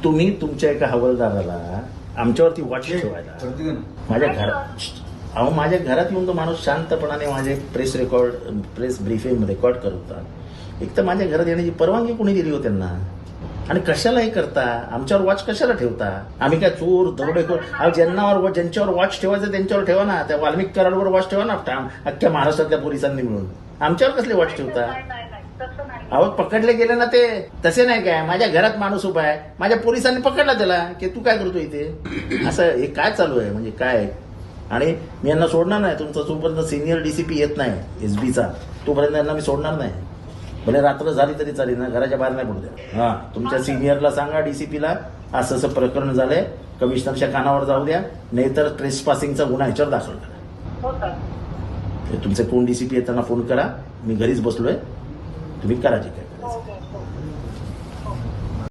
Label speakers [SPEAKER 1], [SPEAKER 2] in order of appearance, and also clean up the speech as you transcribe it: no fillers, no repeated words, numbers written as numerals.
[SPEAKER 1] तुम्ही तुमच्या एका हवालदाराला आमच्यावरती वॉच ठेवायला माझ्या घरात, अहो माझ्या घरात येऊन तो माणूस शांतपणाने माझे प्रेस ब्रीफिंग रेकॉर्ड करतात. एक तर माझ्या घरात येण्याची परवानगी कोणी दिली हो त्यांना? आणि कशाला हे करता? आमच्यावर वॉच कशाला ठेवता? आम्ही काय चोर दरोडेखोर? ज्यांच्यावर वॉच ठेवायचं त्यांच्यावर ठेवा ना. त्या वाल्मिक कराडवर वॉच ठेवा ना, अख्ख्या महाराष्ट्रातल्या पोलिसांनी मिळून. आमच्यावर कसले वॉच ठेवता? अहो पकडले गेले ना ते तसे नाही काय, माझ्या घरात माणूस उभा आहे, माझ्या पोलिसांनी पकडला त्याला की तू काय करतो इथे, असं हे काय चालू आहे म्हणजे काय? आणि मी यांना सोडणार नाही. तुमचा जोपर्यंत सिनियर डीसीपी येत नाही एसबीचा, तोपर्यंत यांना मी सोडणार नाही. भले रात्र झाली तरी चालेल ना, घराच्या बाहेर नाही पडू द्या. हा, तुमच्या सिनियरला सांगा, डीसीपीला असं असं प्रकरण झालंय, कमिशनरच्या कानावर जाऊ द्या, नाहीतर ट्रेसपासिंगचा गुन्हा ह्याच्यावर दाखल करा. तुमचे कोण डीसीपी आहेत त्यांना फोन करा. मी घरीच बसलोय, तुम्ही करा जे काय.